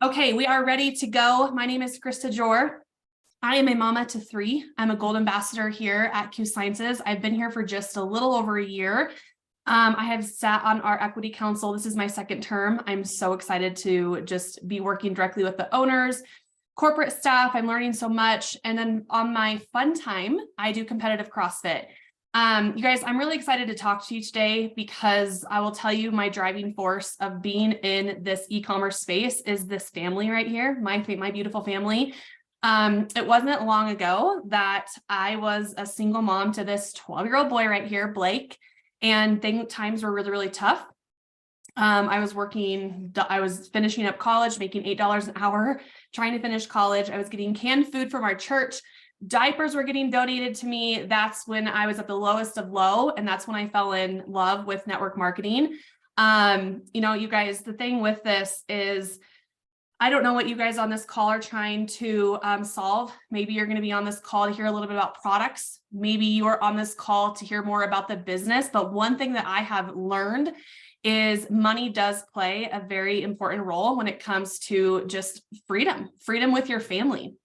Okay, we are ready to go. My name is Krista Jor. I am a mama to three. I'm a gold ambassador here at Q Sciences. I've been here for just a little over a year. I have sat on our equity council. This is my second term. I'm so excited to just be working directly with the owners, corporate staff. I'm learning so much. And then on my fun time, I do competitive CrossFit. You guys, I'm really excited to talk to you today because I will tell you my driving force of being in this e-commerce space is this family right here, my beautiful family. It wasn't long ago that I was a single mom to this 12-year-old boy right here, Blake, and times were really, really tough. I was finishing up college, making $8 an hour, trying to finish college. I was getting canned food from our church. Diapers were getting donated to me. That's when I was at the lowest of low. And that's when I fell in love with network marketing. You guys, the thing with this is, I don't know what you guys on this call are trying to solve. Maybe you're going to be on this call to hear a little bit about products. Maybe you are on this call to hear more about the business. But one thing that I have learned is money does play a very important role when it comes to just freedom with your family.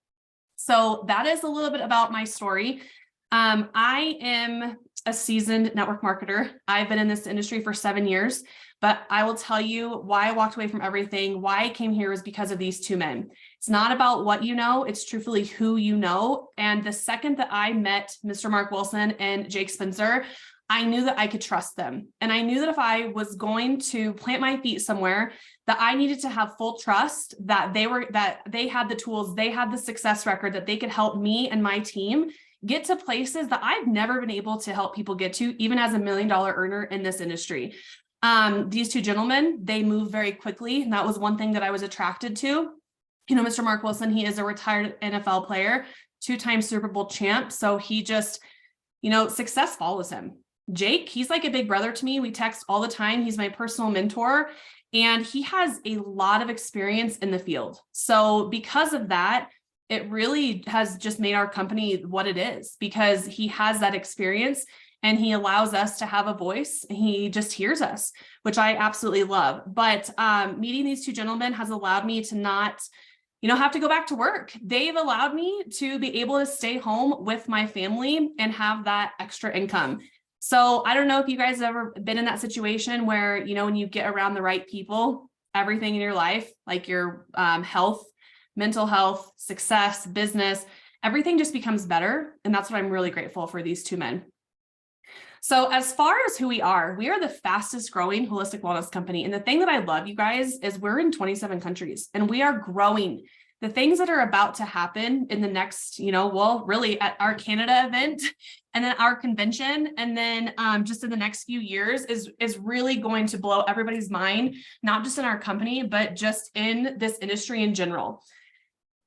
So that is a little bit about my story. I am a seasoned network marketer. I've been in this industry for 7 years, but I will tell you why I walked away from everything. Why I came here was because of these two men. It's not about what you know, it's truthfully who you know. And the second that I met Mr. Mark Wilson and Jake Spencer, I knew that I could trust them. And I knew that if I was going to plant my feet somewhere, that I needed to have full trust that they had the tools, they had the success record, that they could help me and my team get to places that I've never been able to help people get to, even as $1 million earner in this industry. These two gentlemen, they move very quickly. And that was one thing that I was attracted to. Mr. Mark Wilson, he is a retired NFL player, 2-time Super Bowl champ. So he just, success follows him. Jake, he's like a big brother to me. We text all the time. He's my personal mentor, and he has a lot of experience in the field. So because of that, it really has just made our company what it is, because he has that experience and he allows us to have a voice. He just hears us, which I absolutely love. But meeting these two gentlemen has allowed me to not have to go back to work. They've allowed me to be able to stay home with my family and have that extra income. So I don't know if you guys have ever been in that situation where, when you get around the right people, everything in your life, like your health, mental health, success, business, everything just becomes better. And that's what I'm really grateful for these two men. So as far as who we are the fastest growing holistic wellness company. And the thing that I love, you guys, is we're in 27 countries and we are growing. The things that are about to happen in the next, really at our Canada event and then our convention, and then just in the next few years is really going to blow everybody's mind, not just in our company, but just in this industry in general.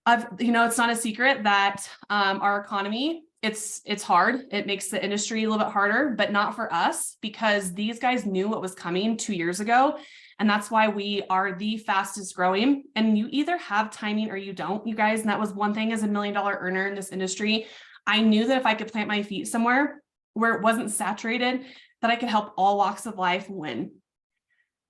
It's not a secret that our economy, it's hard. It makes the industry a little bit harder, but not for us, because these guys knew what was coming 2 years ago. And that's why we are the fastest growing. And you either have timing or you don't, you guys. And that was one thing as $1 million earner in this industry. I knew that if I could plant my feet somewhere where it wasn't saturated, that I could help all walks of life win.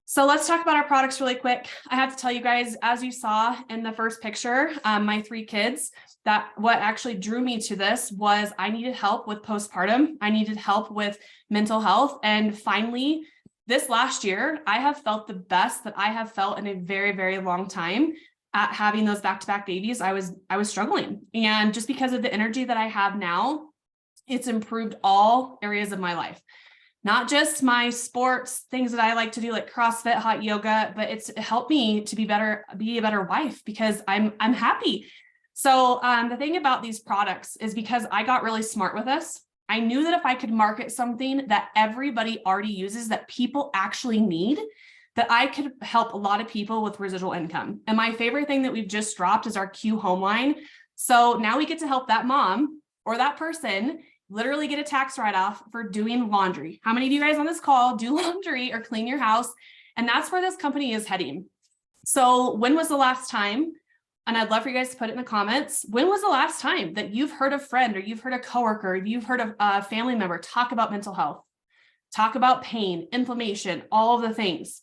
So let's talk about our products really quick. I have to tell you guys, as you saw in the first picture, my 3 kids, that what actually drew me to this was I needed help with postpartum. I needed help with mental health. And finally, this last year, I have felt the best that I have felt in a very, very long time at having those back-to-back babies. I was struggling. And just because of the energy that I have now, it's improved all areas of my life. Not just my sports, things that I like to do like CrossFit, hot yoga, but it's helped me to be a better wife, because I'm happy. So the thing about these products is, because I got really smart with this, I knew that if I could market something that everybody already uses, that people actually need, that I could help a lot of people with residual income. And my favorite thing that we've just dropped is our Q home line. So now we get to help that mom or that person literally get a tax write-off for doing laundry. How many of you guys on this call do laundry or clean your house? And that's where this company is heading. So when was the last time, and I'd love for you guys to put it in the comments, when was the last time that you've heard a friend or you've heard a coworker, or you've heard a family member talk about mental health, talk about pain, inflammation, all of the things?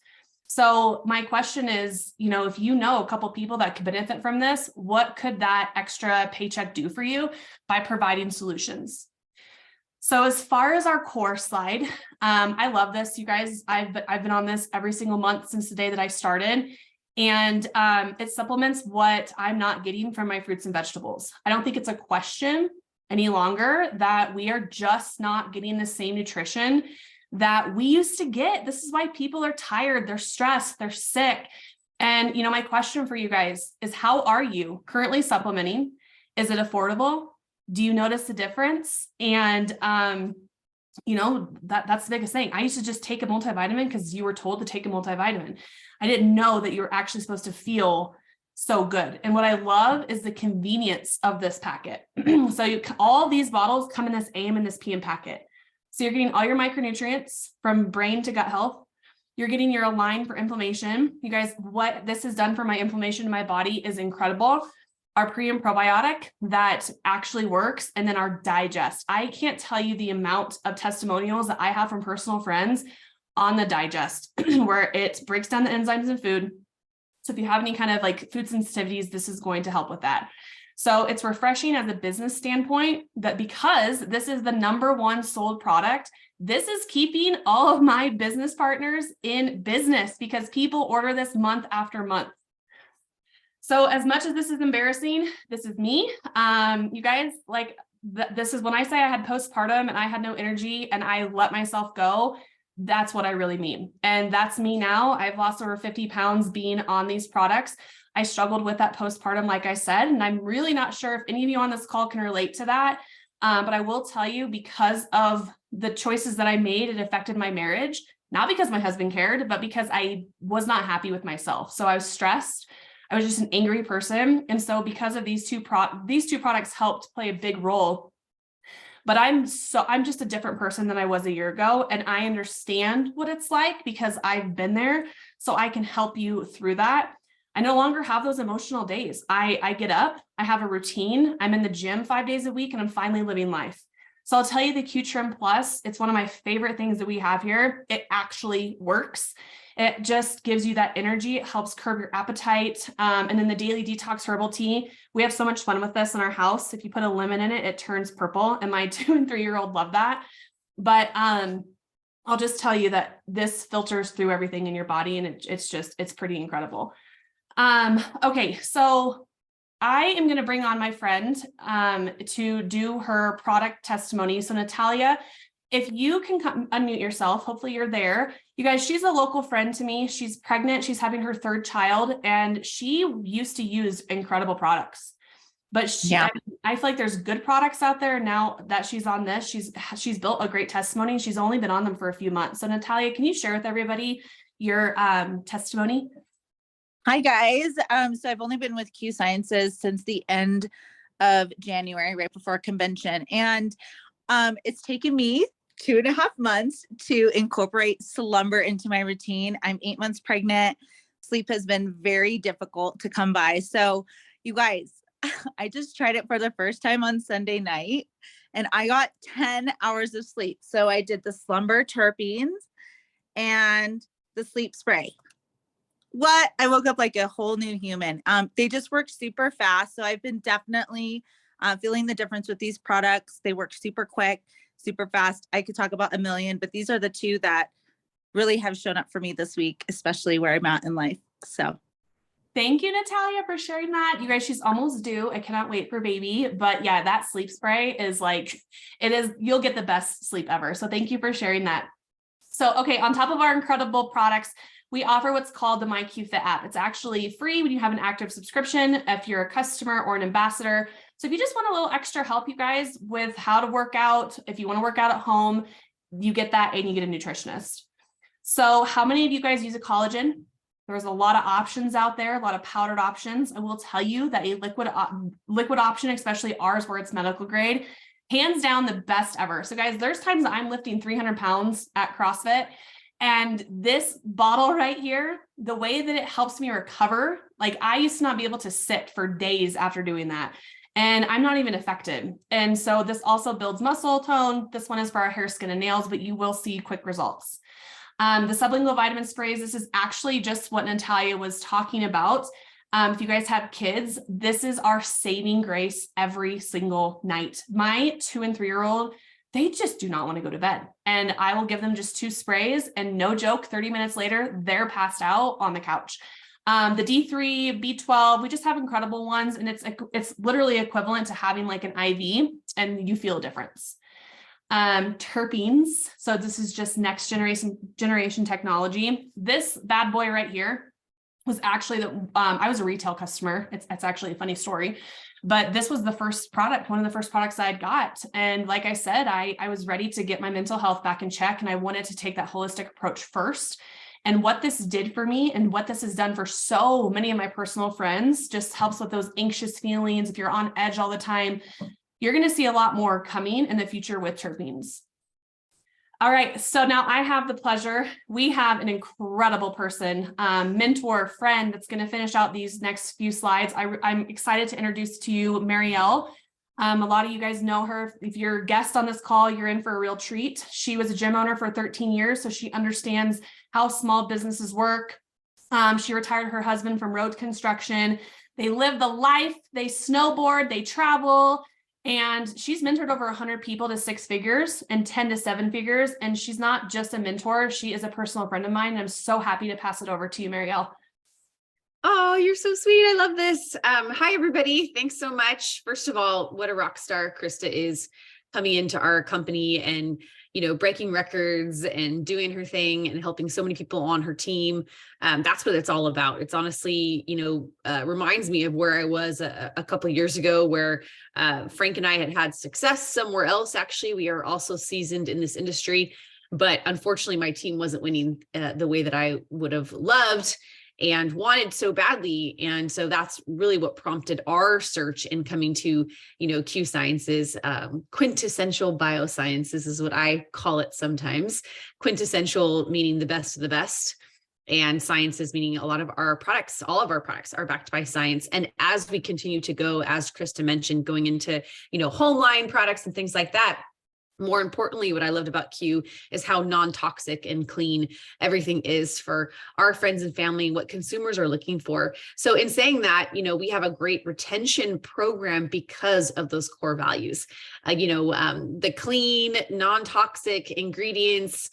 So my question is, if you know a couple people that could benefit from this, what could that extra paycheck do for you by providing solutions? So as far as our core slide, I love this, you guys. I've been on this every single month since the day that I started. And it supplements what I'm not getting from my fruits and vegetables. I don't think it's a question any longer that we are just not getting the same nutrition that we used to get. This is why people are tired, they're stressed, they're sick. And, my question for you guys is, how are you currently supplementing? Is it affordable? Do you notice the difference? And, that's the biggest thing. I used to just take a multivitamin because you were told to take a multivitamin. I didn't know that you were actually supposed to feel so good. And what I love is the convenience of this packet. So all these bottles come in this AM and this PM packet. So you're getting all your micronutrients from brain to gut health. You're getting your Align for inflammation. You guys, what this has done for my inflammation in my body is incredible. Our pre and probiotic that actually works, and then our digest. I can't tell you the amount of testimonials that I have from personal friends on the digest, where it breaks down the enzymes in food. So if you have any kind of like food sensitivities, this is going to help with that. So it's refreshing as a business standpoint that because this is the #1 sold product, this is keeping all of my business partners in business because people order this month after month. So as much as this is embarrassing, this is me. You guys, this is when I say I had postpartum and I had no energy and I let myself go. That's what I really mean. And that's me now. I've lost over 50 pounds being on these products. I struggled with that postpartum, like I said, and I'm really not sure if any of you on this call can relate to that. But I will tell you, because of the choices that I made, it affected my marriage, not because my husband cared, but because I was not happy with myself. So I was stressed. I was just an angry person. And so because of these two products helped play a big role. But I'm just a different person than I was a year ago. And I understand what it's like because I've been there. So I can help you through that. I no longer have those emotional days. I get up, I have a routine. I'm in the gym 5 days a week and I'm finally living life. So I'll tell you the Q Trim Plus, it's one of my favorite things that we have here. It actually works. It just gives you that energy. It helps curb your appetite. And then the Daily Detox Herbal Tea, we have so much fun with this in our house. If you put a lemon in it, it turns purple. And my 2- and 3-year-old love that. But I'll just tell you that this filters through everything in your body and it's pretty incredible. Okay, so I am going to bring on my friend to do her product testimony. So Natalia, if you can unmute yourself, hopefully you're there. You guys, she's a local friend to me. She's pregnant. She's having her 3rd child, and she used to use incredible products. But I feel like there's good products out there now that she's on this. She's built a great testimony. She's only been on them for a few months. So Natalia, can you share with everybody your testimony? Hi guys. So I've only been with Q Sciences since the end of January, right before convention. And it's taken me 2.5 months to incorporate slumber into my routine. I'm 8 months pregnant. Sleep has been very difficult to come by. So you guys, I just tried it for the first time on Sunday night and I got 10 hours of sleep. So I did the slumber terpenes and the sleep spray. What? I woke up like a whole new human. They just work super fast. So I've been definitely feeling the difference with these products. They work super quick, super fast. I could talk about a million, but these are the 2 that really have shown up for me this week, especially where I'm at in life. So thank you, Natalia, for sharing that. You guys, she's almost due. I cannot wait for baby. But yeah, that sleep spray is you'll get the best sleep ever. So thank you for sharing that. So, okay, on top of our incredible products, we offer what's called the MyQFit app. It's actually free when you have an active subscription, if you're a customer or an ambassador. So if you just want a little extra help, you guys, with how to work out, if you want to work out at home, you get that and you get a nutritionist. So how many of you guys use a collagen? There's a lot of options out there, a lot of powdered options. I will tell you that a liquid option, especially ours where it's medical grade, hands down the best ever. So guys, there's times that I'm lifting 300 pounds at CrossFit. And this bottle right here, the way that it helps me recover, like I used to not be able to sit for days after doing that. And I'm not even affected. And so this also builds muscle tone. This one is for our hair, skin, and nails, but you will see quick results. The sublingual vitamin sprays, this is actually just what Natalia was talking about. If you guys have kids, this is our saving grace every single night. My 2 and 3-year-old, they just do not want to go to bed. And I will give them just 2 sprays, and no joke, 30 minutes later, they're passed out on the couch. The D3, B12, we just have incredible ones. And it's literally equivalent to having like an IV, and you feel a difference. Terpenes. So this is just next generation technology. This bad boy right here was actually I was a retail customer. It's actually a funny story, but this was the first product, one of the first products I had got. And like I said, I was ready to get my mental health back in check, and I wanted to take that holistic approach first. And what this did for me, and what this has done for so many of my personal friends, just helps with those anxious feelings. If you're on edge all the time, you're going to see a lot more coming in the future with terpenes. All right, so now I have the pleasure, we have an incredible person, mentor, friend, that's going to finish out these next few slides. I'm excited to introduce to you Mariel. A lot of you guys know her. If you're a guest on this call, you're in for a real treat. She was a gym owner for 13 years, so she understands how small businesses work. She retired her husband from road construction. They live the life, they snowboard, they travel. And she's mentored over 100 people to 6 figures and 10 to 7 figures. And she's not just a mentor, she is a personal friend of mine. And I'm so happy to pass it over to you, Mariel. Oh, you're so sweet. I love this. Hi, everybody. Thanks so much. First of all, what a rock star Krista is, coming into our company and, breaking records and doing her thing and helping so many people on her team. That's what it's all about. It's honestly, reminds me of where I was a couple of years ago, where Frank and I had success somewhere else. Actually, we are also seasoned in this industry, but unfortunately my team wasn't winning the way that I would have loved and wanted so badly. And so that's really what prompted our search in coming to, Q Sciences. Quintessential biosciences is what I call it sometimes. Quintessential meaning the best of the best. And sciences meaning a lot of our products, all of our products are backed by science. And as we continue to go, as Krista mentioned, going into, home line products and things like that, more importantly, what I loved about Q is how non-toxic and clean everything is for our friends and family and what consumers are looking for. So in saying that, we have a great retention program because of those core values. The clean, non-toxic ingredients,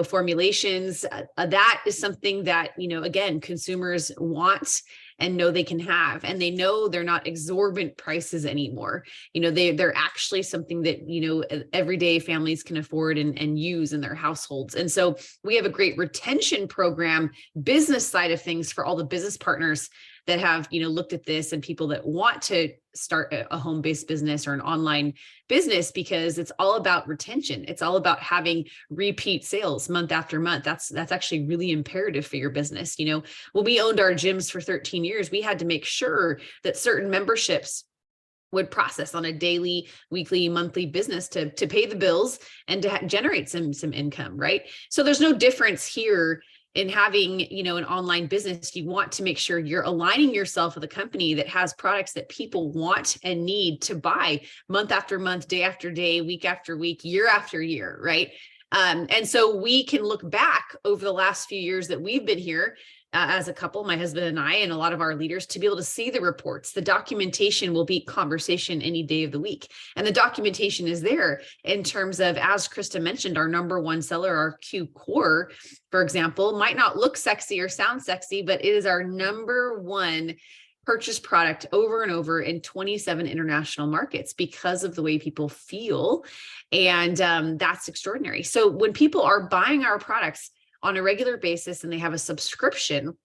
formulations, that is something that, again, consumers want and know they can have, and they know they're not exorbitant prices anymore. They're actually something that, everyday families can afford and use in their households. And so we have a great retention program, business side of things, for all the business partners that have, looked at this, and people that want to start a home-based business or an online business, because it's all about retention. It's all about having repeat sales month after month. That's actually really imperative for your business. When we owned our gyms for 13 years, we had to make sure that certain memberships would process on a daily, weekly, monthly business to pay the bills and to generate some income, right? So there's no difference here in having, an online business. You want to make sure you're aligning yourself with a company that has products that people want and need to buy month after month, day after day, week after week, year after year, right? And so we can look back over the last few years that we've been here as a couple, my husband and I, and a lot of our leaders, to be able to see the reports. The documentation will beat conversation any day of the week. And the documentation is there in terms of, as Krista mentioned, our number one seller, our Q Core, for example, might not look sexy or sound sexy, but it is our number one purchase product over and over in 27 international markets because of the way people feel. And that's extraordinary. So when people are buying our products on a regular basis and they have a subscription,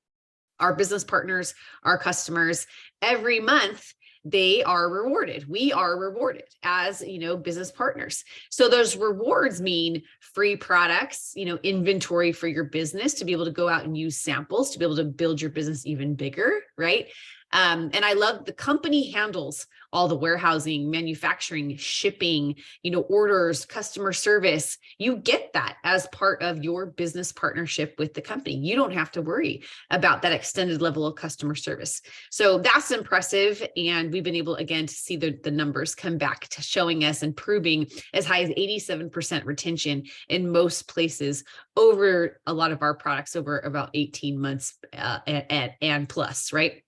our business partners, our customers, every month, they are rewarded. We are rewarded as, business partners. So those rewards mean free products, inventory for your business to be able to go out and use samples, to be able to build your business even bigger, right? And I love the company handles all the warehousing, manufacturing, shipping, orders, customer service. You get that as part of your business partnership with the company. You don't have to worry about that extended level of customer service. So that's impressive. And we've been able, again, to see the numbers come back to showing us and proving as high as 87% retention in most places over a lot of our products over about 18 months and plus, right?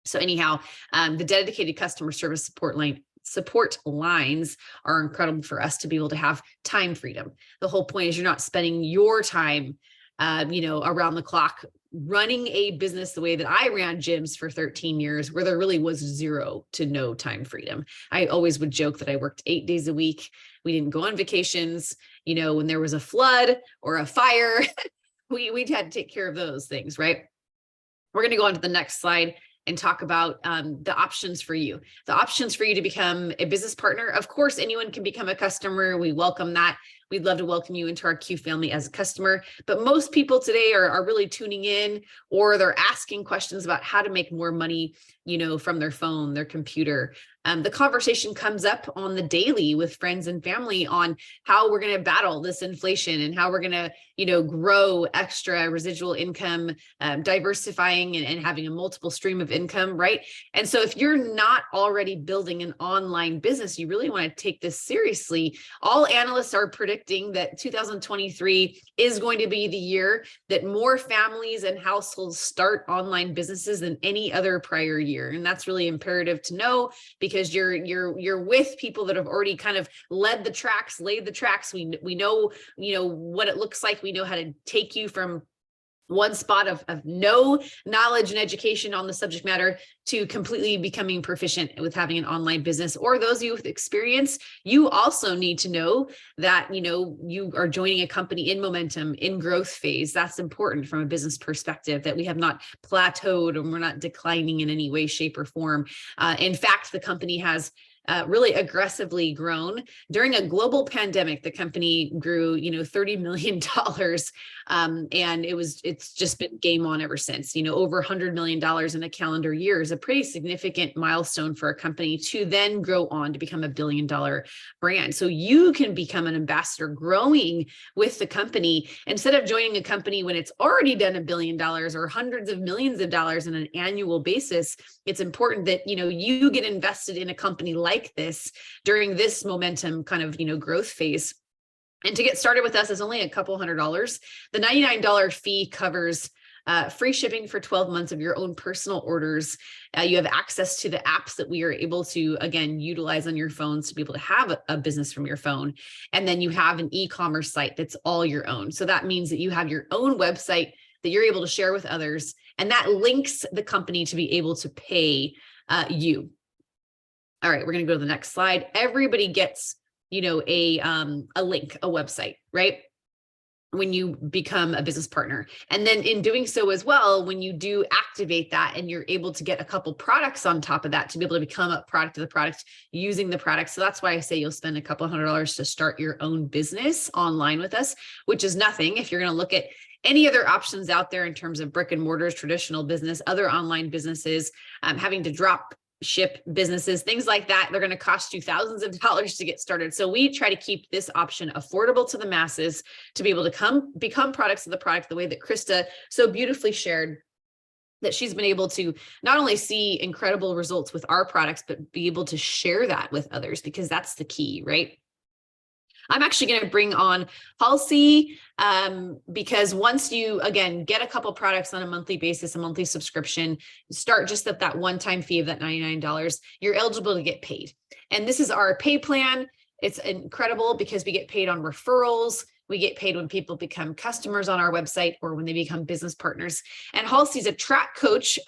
So anyhow, the dedicated customer service support lines are incredible for us to be able to have time freedom. The whole point is you're not spending your time, around the clock running a business the way that I ran gyms for 13 years, where there really was zero to no time freedom. I always would joke that I worked 8 days a week. We didn't go on vacations. When there was a flood or a fire, we'd had to take care of those things, right? We're going to go on to the next slide and talk about the options for you. The options for you to become a business partner. Of course, anyone can become a customer. We welcome that. We'd love to welcome you into our Q family as a customer. But most people today are really tuning in, or they're asking questions about how to make more money, from their phone, their computer. The conversation comes up on the daily with friends and family on how we're going to battle this inflation and how we're going to, grow extra residual income, diversifying and having a multiple stream of income, right? And so if you're not already building an online business, you really want to take this seriously. All analysts are predicting that 2023 is going to be the year that more families and households start online businesses than any other prior year. And that's really imperative to know, because you're with people that have already kind of laid the tracks. We know, what it looks like. We know how to take you from one spot of no knowledge and education on the subject matter to completely becoming proficient with having an online business. Or those of you with experience, you also need to know that, you are joining a company in momentum, in growth phase. That's important from a business perspective, that we have not plateaued and we're not declining in any way, shape, or form. In fact, the company has really aggressively grown. During a global pandemic, the company grew, $30 million. And it's just been game on ever since. Over $100 million in a calendar year is a pretty significant milestone for a company to then grow on to become $1 billion brand. So you can become an ambassador growing with the company instead of joining a company when it's already done $1 billion or hundreds of millions of dollars on an annual basis. It's important that, you get invested in a company like this during this momentum kind of, growth phase. And to get started with us is only a couple $100. The $99 fee covers free shipping for 12 months of your own personal orders. You have access to the apps that we are able to, again, utilize on your phones to be able to have a business from your phone. And then you have an e-commerce site that's all your own. So that means that you have your own website that you're able to share with others. And that links the company to be able to pay you. All right, we're going to go to the next slide. Everybody gets, a link, a website, right? When you become a business partner. And then in doing so as well, when you do activate that and you're able to get a couple products on top of that to be able to become a product of the product using the product. So that's why I say you'll spend a couple $100 to start your own business online with us, which is nothing. If you're going to look at any other options out there in terms of brick and mortars, traditional business, other online businesses, having to drop ship businesses, things like that, they're going to cost you thousands of dollars to get started. So we try to keep this option affordable to the masses to be able to become products of the product the way that Krista so beautifully shared, that she's been able to not only see incredible results with our products, but be able to share that with others, because that's the key, right? I'm actually going to bring on Halsey because once you, again, get a couple products on a monthly basis, a monthly subscription, start just at that one-time fee of that $99, you're eligible to get paid. And this is our pay plan. It's incredible because we get paid on referrals. We get paid when people become customers on our website or when they become business partners. And Halsey's a track coach.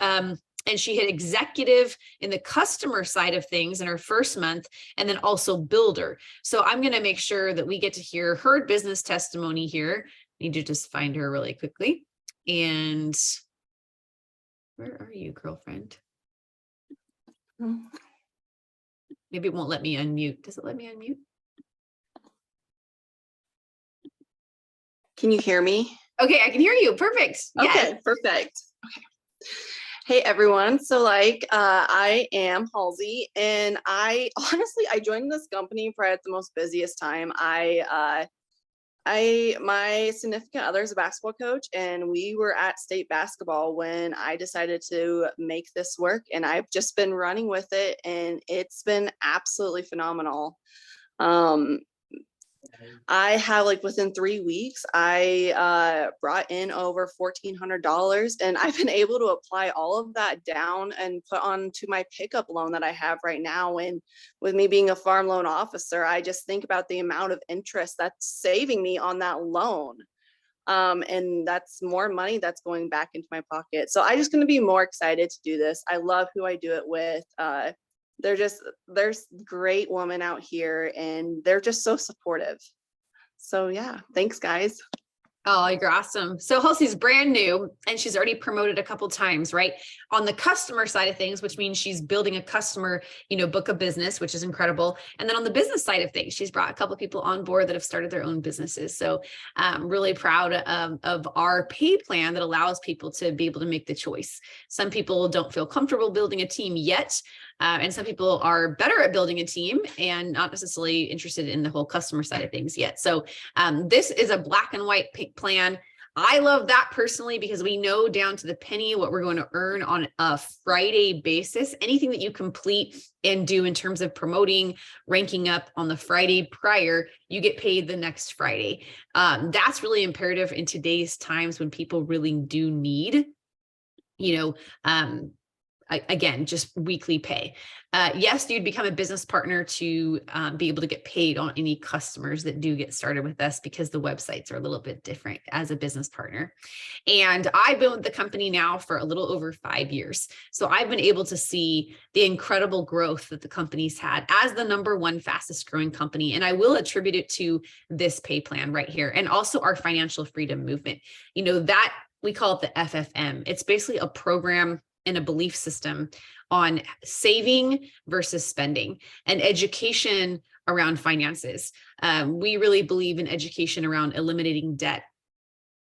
And she hit executive in the customer side of things in her first month, and then also builder. So I'm going to make sure that we get to hear her business testimony here. I need to just find her really quickly. And where are you, girlfriend? Maybe it won't let me unmute. Does it let me unmute? Can you hear me? Okay, I can hear you. Perfect. Okay, perfect. Okay. Hey everyone. So I am Halsey, and I joined this company right at the most busiest time. My significant other is a basketball coach, and we were at state basketball when I decided to make this work, and I've just been running with it, and it's been absolutely phenomenal. Um, I have within 3 weeks, I brought in over $1,400, and I've been able to apply all of that down and put onto my pickup loan that I have right now. And with me being a farm loan officer, I just think about the amount of interest that's saving me on that loan. And that's more money that's going back into my pocket. So I just going to be more excited to do this. I love who I do it with. There's great women out here, and they're just so supportive. So yeah, thanks guys. Oh, you're awesome. So Halsey's brand new and she's already promoted a couple times, right? On the customer side of things, which means she's building a customer, book of business, which is incredible. And then on the business side of things, she's brought a couple of people on board that have started their own businesses. So I'm really proud of our pay plan that allows people to be able to make the choice. Some people don't feel comfortable building a team yet. And some people are better at building a team and not necessarily interested in the whole customer side of things yet. So this is a black and white plan. I love that personally because we know down to the penny what we're going to earn on a Friday basis. Anything that you complete and do in terms of promoting, ranking up on the Friday prior, you get paid the next Friday. That's really imperative in today's times when people really do need, again, just weekly pay. Yes, you'd become a business partner to be able to get paid on any customers that do get started with us because the websites are a little bit different as a business partner. And I've been with the company now for a little over 5 years. So I've been able to see the incredible growth that the company's had as the #1 fastest growing company. And I will attribute it to this pay plan right here. And also our financial freedom movement. That we call it the FFM. It's basically a program and a belief system on saving versus spending and education around finances. We really believe in education around eliminating debt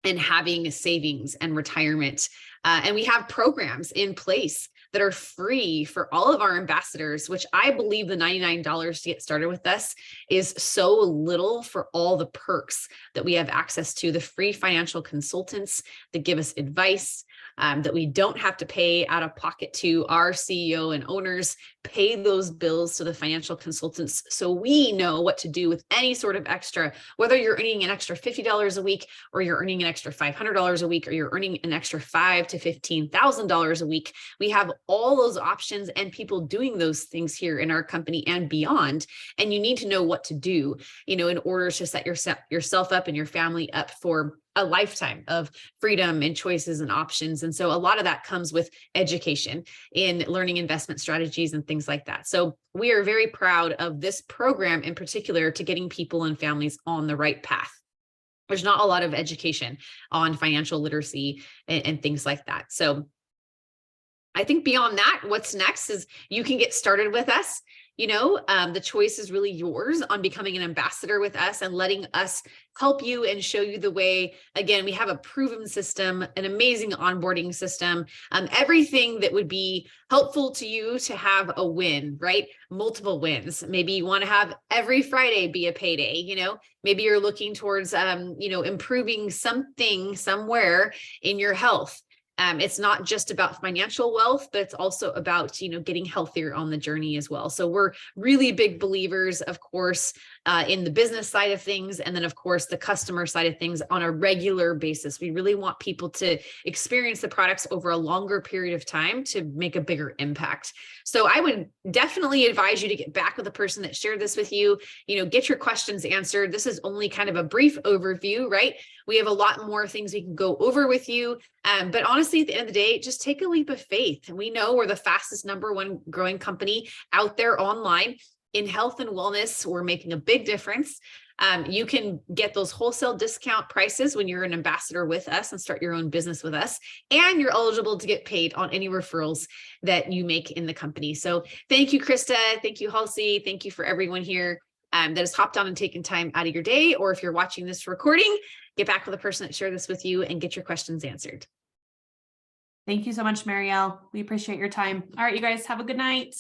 and having savings and retirement. And we have programs in place that are free for all of our ambassadors, which I believe the $99 to get started with us is so little for all the perks that we have access to, the free financial consultants that give us advice, that we don't have to pay out of pocket to our CEO and owners, pay those bills to the financial consultants so we know what to do with any sort of extra, whether you're earning an extra $50 a week or you're earning an extra $500 a week or you're earning an extra $5,000 to $15,000 a week. We have all those options and people doing those things here in our company and beyond. And you need to know what to do, in order to set yourself up and your family up for a lifetime of freedom and choices and options. And so a lot of that comes with education in learning investment strategies and things like that. So we are very proud of this program in particular to getting people and families on the right path. There's not a lot of education on financial literacy and things like that. So I think beyond that, what's next is you can get started with us. The choice is really yours on becoming an ambassador with us and letting us help you and show you the way. Again, we have a proven system, an amazing onboarding system, everything that would be helpful to you to have a win, right? Multiple wins. Maybe you want to have every Friday be a payday, maybe you're looking towards, improving something somewhere in your health. It's not just about financial wealth, but it's also about, getting healthier on the journey as well. So we're really big believers, of course, in the business side of things. And then of course, the customer side of things on a regular basis. We really want people to experience the products over a longer period of time to make a bigger impact. So I would definitely advise you to get back with the person that shared this with you, get your questions answered. This is only kind of a brief overview, right? We have a lot more things we can go over with you. But honestly, at the end of the day, just take a leap of faith. And we know we're the fastest #1 growing company out there online in health and wellness. We're making a big difference. You can get those wholesale discount prices when you're an ambassador with us and start your own business with us. And you're eligible to get paid on any referrals that you make in the company. So thank you, Krista. Thank you, Halsey. Thank you for everyone here that has hopped on and taken time out of your day. Or if you're watching this recording, get back with the person that shared this with you and get your questions answered. Thank you so much, Mariel. We appreciate your time. All right, you guys have a good night.